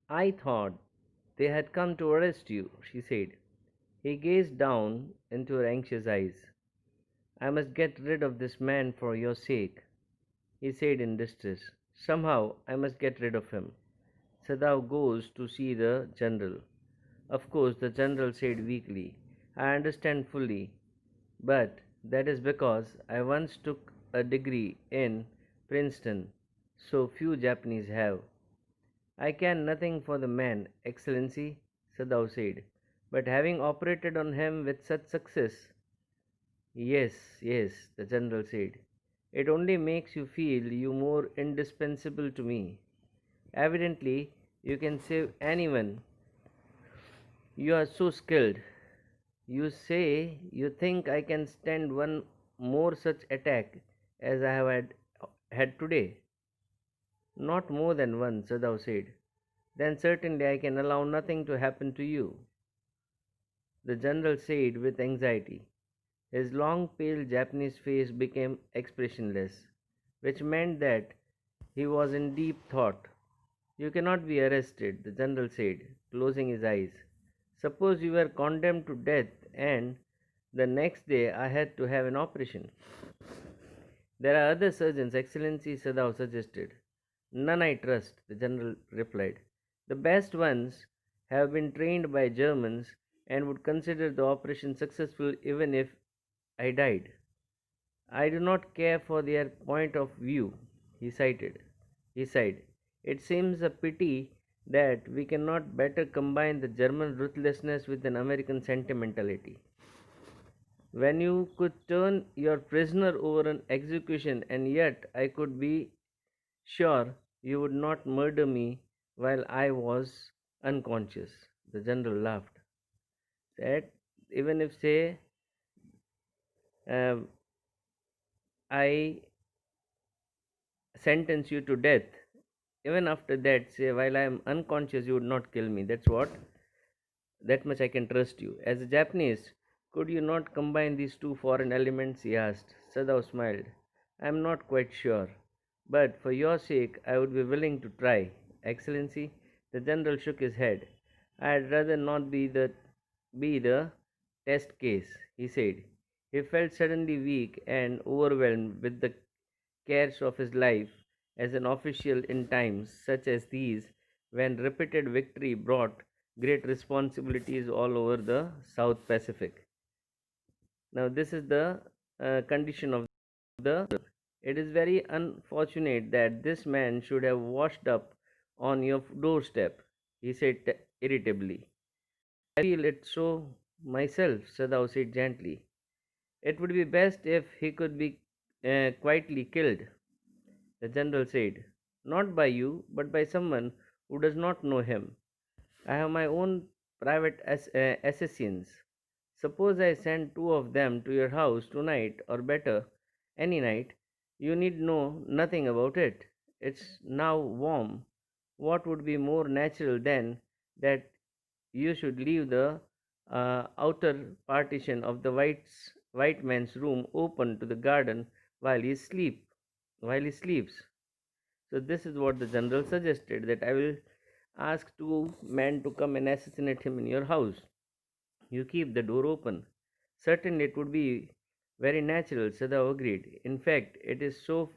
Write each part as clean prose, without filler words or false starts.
I thought they had come to arrest you, she said. He gazed down into her anxious eyes. I must get rid of this man for your sake, he said in distress. Somehow I must get rid of him. Sadao goes to see the general. Of course, the general said weakly. I understand fully, but that is because I once took a degree in Princeton, so few Japanese have. I care nothing for the man, Excellency, Sadao said, but having operated on him with such success. Yes, yes, the general said. It only makes you feel you more indispensable to me. Evidently, you can save anyone. You are so skilled. You say you think I can stand one more such attack as I have had today. Not more than one, Sadao said. Then certainly I can allow nothing to happen to you, the general said with anxiety. His long, pale Japanese face became expressionless, which meant that he was in deep thought. You cannot be arrested, the general said, closing his eyes. Suppose you were condemned to death and the next day I had to have an operation. There are other surgeons, Excellency, Sadao suggested. None I trust, the general replied. The best ones have been trained by Germans and would consider the operation successful even if I died. I do not care for their point of view, he cited. He sighed. It seems a pity that we cannot better combine the German ruthlessness with an American sentimentality. When you could turn your prisoner over an execution, and yet I could be sure you would not murder me while I was unconscious. The general laughed. Said, even if, say, uh, I sentence you to death, even after that, say, while I am unconscious, you would not kill me. That's what, that much I can trust you. As a Japanese, could you not combine these two foreign elements? He asked. Sadao smiled. I am not quite sure, but for your sake, I would be willing to try. Excellency, the general shook his head. I'd rather not be the test case, he said. He felt suddenly weak and overwhelmed with the cares of his life as an official in times such as these, when repeated victory brought great responsibilities all over the South Pacific. Now, this is the condition of the. It is very unfortunate that this man should have washed up on your doorstep, he said irritably. I feel it so myself, Sadao said gently. It would be best if he could be quietly killed, the general said. Not by you, but by someone who does not know him. I have my own private assassins. Suppose I send two of them to your house tonight, or better, any night. You need know nothing about it. It's now warm. What would be more natural than that you should leave the outer partition of the white man's room open to the garden while while he sleeps. So this is what the general suggested, that I will ask two men to come and assassinate him in your house. You keep the door open. Certainly it would be very natural, Sadao agreed. In fact, it is so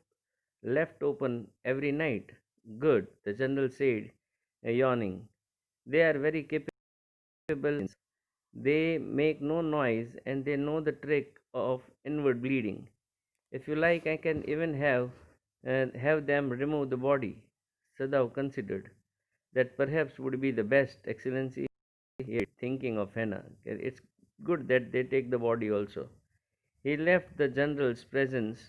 left open every night. Good, the general said, yawning. They are very capable. They make no noise and they know the trick of inward bleeding. If you like, I can even have them remove the body. Sadao considered. That perhaps would be the best, Excellency. Thinking of Hannah. It's good that they take the body also. He left the general's presence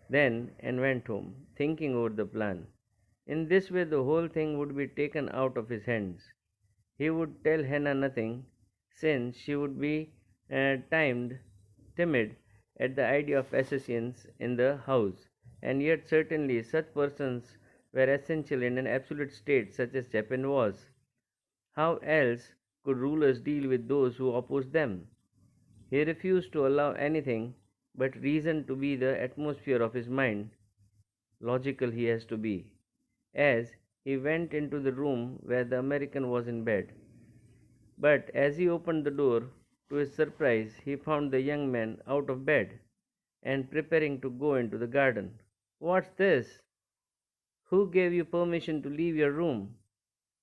then and went home, thinking over the plan. In this way, the whole thing would be taken out of his hands. He would tell Hannah nothing, since she would be timid at the idea of assassins in the house, and yet certainly such persons were essential in an absolute state such as Japan was. How else could rulers deal with those who opposed them? He refused to allow anything but reason to be the atmosphere of his mind. Logical he has to be, as He went into the room where the American was in bed. But as he opened the door, to his surprise, he found the young man out of bed and preparing to go into the garden. What's this? Who gave you permission to leave your room?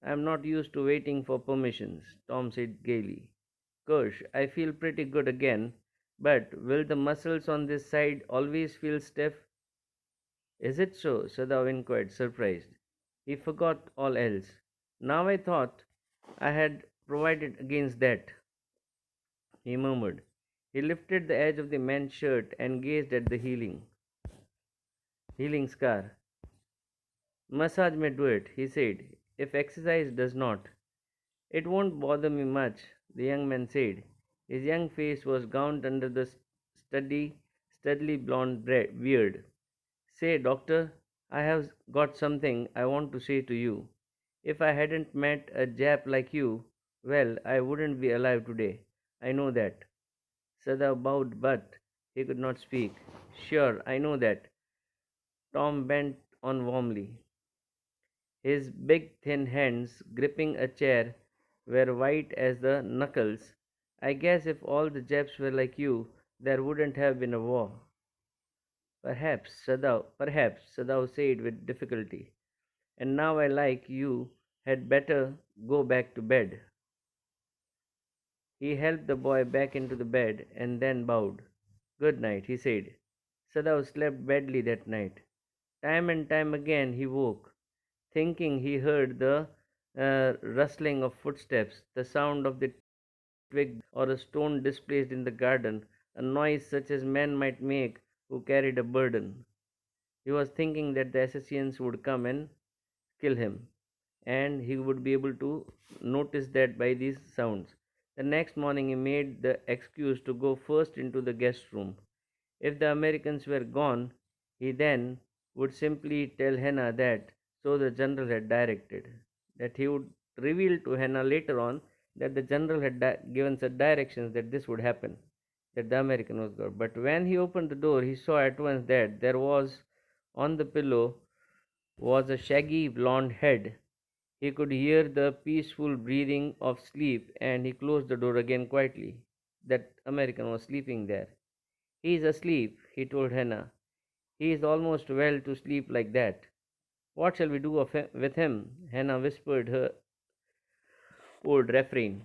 I'm not used to waiting for permissions, Tom said gaily. Gosh, I feel pretty good again, but will the muscles on this side always feel stiff? Is it so? Sadao inquired, surprised. He forgot all else. Now I thought I had provided against that, he murmured. He lifted the edge of the man's shirt and gazed at the healing scar. Massage may do it, he said, if exercise does not. It won't bother me much, the young man said. His young face was gowned under the studly blonde beard. Say, doctor, I have got something I want to say to you. If I hadn't met a Jap like you, well, I wouldn't be alive today. I know that. Sada bowed, but he could not speak. Sure, I know that. Tom bent on warmly. His big thin hands, gripping a chair, were white as the knuckles. I guess if all the Japs were like you, there wouldn't have been a war. Perhaps, Sadao said with difficulty. And now I like you had better go back to bed. He helped the boy back into the bed and then bowed. Good night, he said. Sadao slept badly that night. Time and time again he woke, thinking he heard the rustling of footsteps, the sound of the twig or a stone displaced in the garden, a noise such as men might make who carried a burden. He was thinking that the assassins would come and kill him, and he would be able to notice that by these sounds. The next morning, he made the excuse to go first into the guest room. If the Americans were gone, he then would simply tell Hannah that so the general had directed. That he would reveal to Hannah later on that the general had given such directions that this would happen, that the American was gone. But when he opened the door, he saw at once that there was on the pillow was a shaggy blond head. He could hear the peaceful breathing of sleep, and he closed the door again quietly. That American was sleeping there. He is asleep, he told Hannah. He is almost well to sleep like that. What shall we do with him? Hannah whispered her old refrain.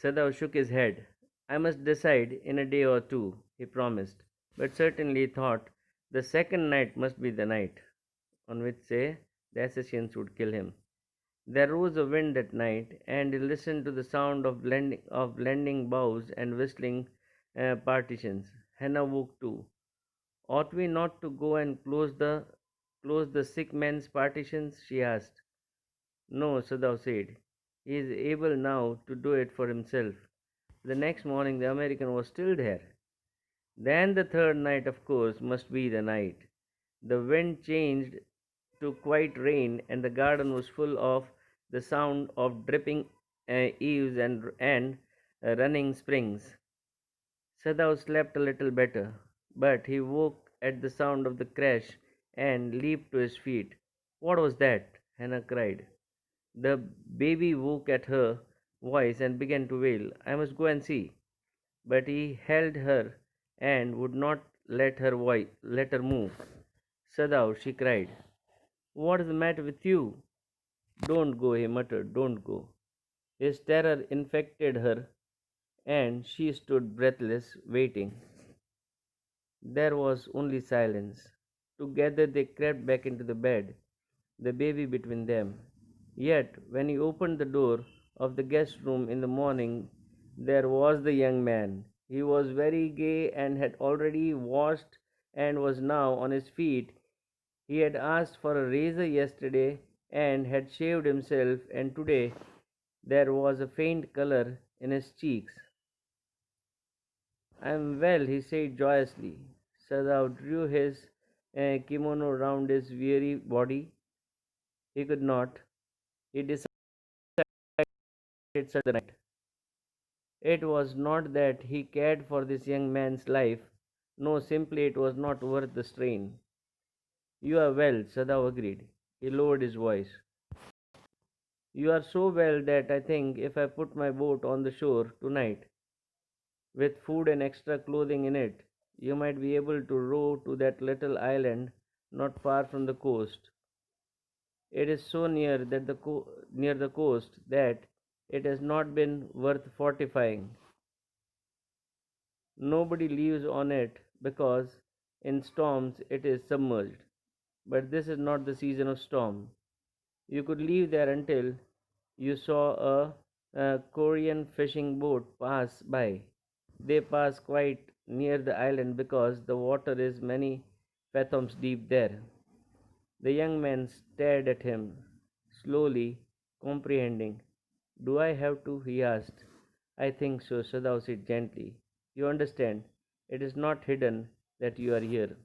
Sadao shook his head. I must decide in a day or two, he promised, but certainly thought the second night must be the night on which, say, the assassins would kill him. There rose a wind that night, and he listened to the sound of blending boughs and whistling partitions. Hannah woke too. Ought we not to go and close the sick man's partitions? She asked. No, Sadao said. He is able now to do it for himself. The next morning the American was still there. Then the third night, of course, must be the night. The wind changed to quiet rain, and the garden was full of the sound of dripping eaves and running springs. Sadao slept a little better, but he woke at the sound of the crash and leaped to his feet. What was that? Hannah cried. The baby woke at her voice and began to wail. I must go and see. But he held her and would not let her move. Sadao, she cried. What is the matter with you? Don't go, he muttered. Don't go. His terror infected her, and she stood breathless, waiting. There was only silence. Together they crept back into the bed, the baby between them. Yet, when he opened the door of the guest room in the morning, there was the young man. He was very gay and had already washed and was now on his feet. He had asked for a razor yesterday and had shaved himself, and today there was a faint color in his cheeks. I am well, he said joyously. Sadao drew his kimono round his weary body. He could not. He decided such the night. It was not that he cared for this young man's life. No, simply it was not worth the strain. You are well, Sadao agreed. He lowered his voice. You are so well that I think if I put my boat on the shore tonight, with food and extra clothing in it, you might be able to row to that little island not far from the coast. It is so near the coast that it has not been worth fortifying. Nobody lives on it because in storms it is submerged. But this is not the season of storm. You could live there until you saw a Korean fishing boat pass by. They pass quite near the island because the water is many fathoms deep there. The young man stared at him, slowly comprehending. Do I have to? He asked. I think so, Sadao said gently. You understand, it is not hidden that you are here.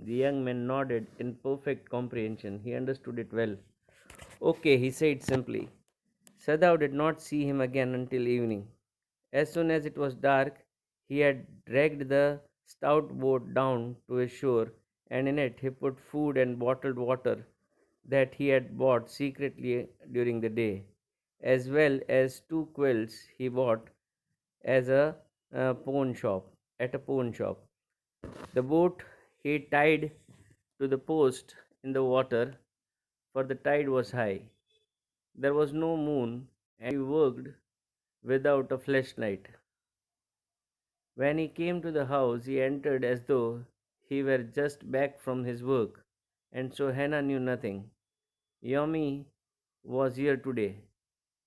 The young man nodded in perfect comprehension. He understood it well. Okay, he said simply. Sadao did not see him again until evening. As soon as it was dark, he had dragged the stout boat down to his shore, and in it he put food and bottled water that he had bought secretly during the day, as well as two quilts he bought as a pawn shop at a pawn shop. The boat he tied to the post in the water, for the tide was high. There was no moon, and he worked without a flashlight. When he came to the house, he entered as though he were just back from his work, and so Hannah knew nothing. Yomi was here today,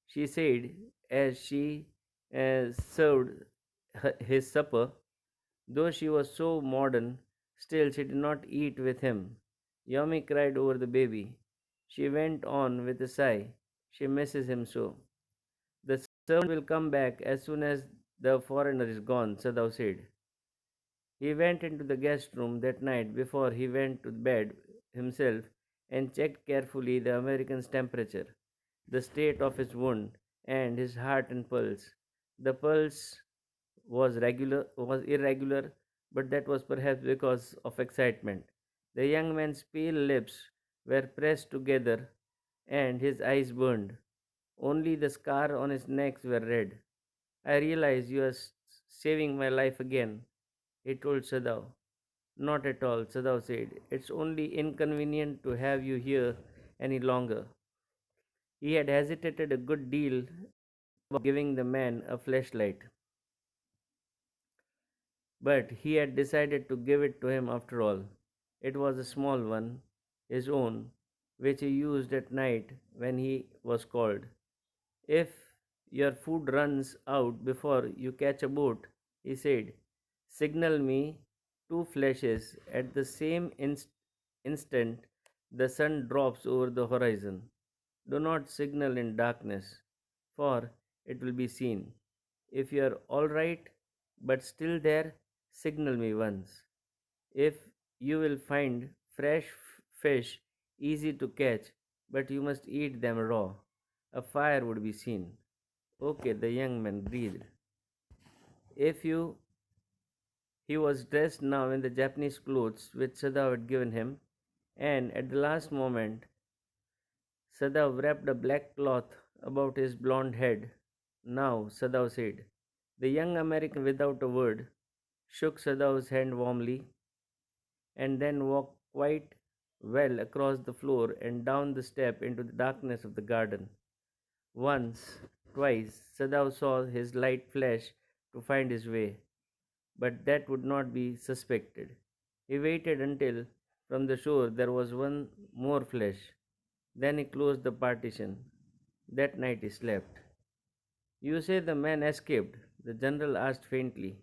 she said as she served his supper. Though she was so modern, still she did not eat with him. Yomi cried over the baby. She went on with a sigh. She misses him so. The servant will come back as soon as the foreigner is gone, Sadao said. He went into the guest room that night before he went to bed himself and checked carefully the American's temperature, the state of his wound, and his heart and pulse. The pulse was irregular, but that was perhaps because of excitement. The young man's pale lips were pressed together and his eyes burned. Only the scar on his neck were red. I realize you are saving my life again, he told Sadao. Not at all, Sadao said. It's only inconvenient to have you here any longer. He had hesitated a good deal about giving the man a flashlight, but he had decided to give it to him after all. It was a small one, his own, which he used at night when he was called. If your food runs out before you catch a boat, he said, signal me two flashes. At the same instant, the sun drops over the horizon. Do not signal in darkness, for it will be seen. If you are all right but still there, signal me once. If you will find fresh fish easy to catch, but you must eat them raw, a fire would be seen. Okay, the young man breathed. If you He was dressed now in the Japanese clothes which Sada had given him, and at the last moment Sada wrapped a black cloth about his blond head. Now, Sada said. The young American, without a word, shook Sadao's hand warmly and then walked quite well across the floor and down the step into the darkness of the garden. Once, twice, Sadao saw his light flash to find his way, but that would not be suspected. He waited until from the shore there was one more flash. Then he closed the partition. That night he slept. You say the man escaped? The general asked faintly.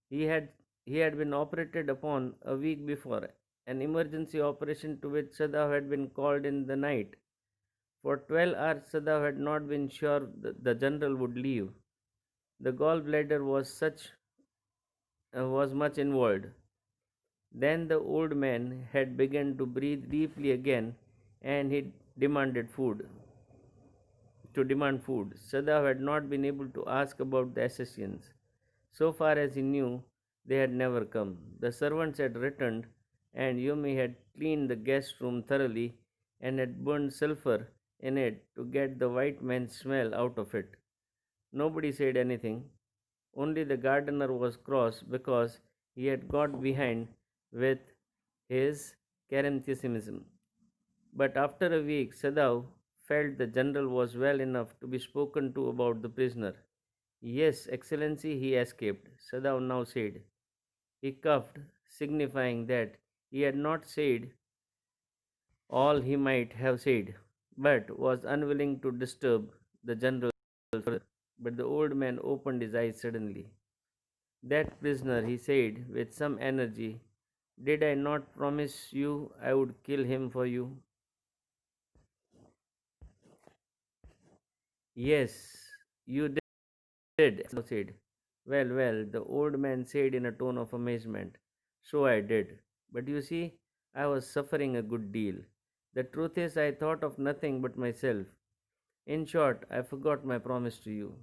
He had he had been operated upon a week before, an emergency operation to which Sadav had been called in the night. For 12 hours Sadav had not been sure the general would leave. The gallbladder was much involved. Then the old man had begun to breathe deeply again, and he demanded food. To demand food, Sadav had not been able to ask about the assassins. So far as he knew, they had never come. The servants had returned, and Yumi had cleaned the guest room thoroughly and had burned sulfur in it to get the white man's smell out of it. Nobody said anything. Only the gardener was cross because he had got behind with his Carinthianism. But after a week, Sadao felt the general was well enough to be spoken to about the prisoner. Yes, Excellency, he escaped, Sadao now said. He coughed, signifying that he had not said all he might have said, but was unwilling to disturb the general further. But the old man opened his eyes suddenly. That prisoner, he said with some energy, did I not promise you I would kill him for you? Yes, you did, Esau said. Well, well, the old man said in a tone of amazement. So I did. But you see, I was suffering a good deal. The truth is, I thought of nothing but myself. In short, I forgot my promise to you.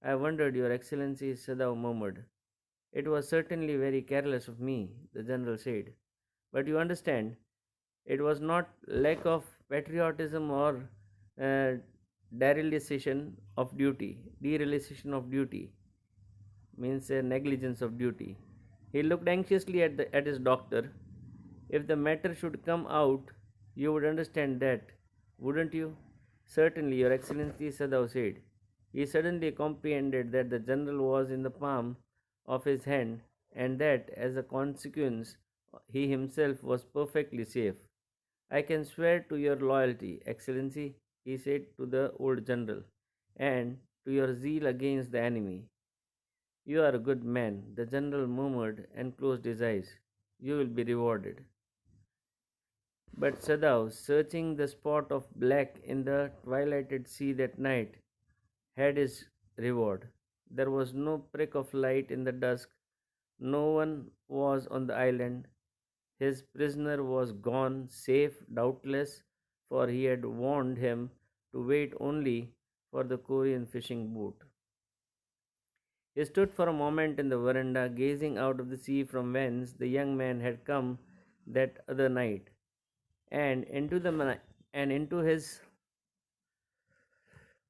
I wondered, Your Excellency, Sadao murmured. It was certainly very careless of me, the general said. But you understand, it was not lack of patriotism or uh, Derealization of duty means negligence of duty. He looked anxiously at his doctor. If the matter should come out, you would understand that, wouldn't you? Certainly, Your Excellency, Sadao said. He suddenly comprehended that the general was in the palm of his hand and that, as a consequence, he himself was perfectly safe. I can swear to your loyalty, Excellency, he said to the old general, and to your zeal against the enemy. You are a good man, the general murmured and closed his eyes. You will be rewarded. But Sadao, searching the spot of black in the twilighted sea that night, had his reward. There was no prick of light in the dusk. No one was on the island. His prisoner was gone, safe, doubtless, for he had warned him to wait only for the Korean fishing boat. He stood for a moment in the veranda, gazing out of the sea from whence the young man had come that other night, and into his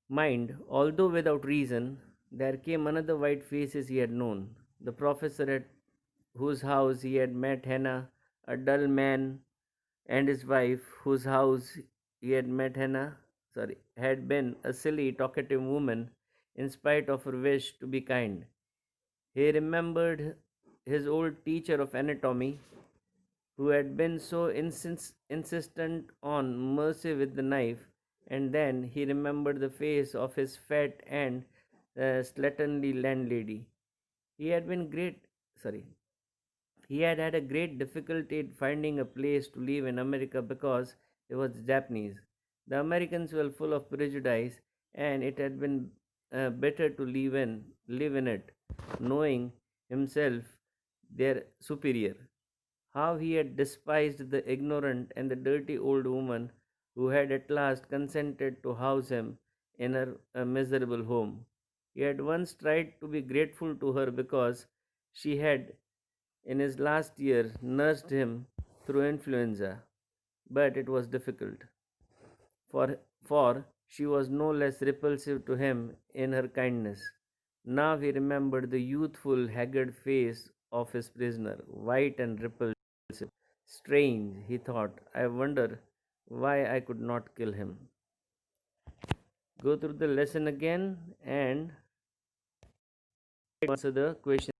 mind, although without reason, there came another white face he had known, the professor at whose house he had met Hannah, a dull man, and his wife, whose house he had met had been a silly, talkative woman in spite of her wish to be kind. He remembered his old teacher of anatomy, who had been so insistent on mercy with the knife, and then he remembered the face of his fat and slatternly landlady. He had been great, sorry, he had had a great difficulty in finding a place to live in America because he was Japanese. The Americans were full of prejudice, and it had been better to live in it, knowing himself their superior. How he had despised the ignorant and the dirty old woman who had at last consented to house him in her miserable home. He had once tried to be grateful to her because she had, in his last year, nursed him through influenza, but it was difficult, for she was no less repulsive to him in her kindness. Now he remembered the youthful, haggard face of his prisoner, white and repulsive. Strange, he thought. I wonder why I could not kill him. Go through the lesson again and answer the question.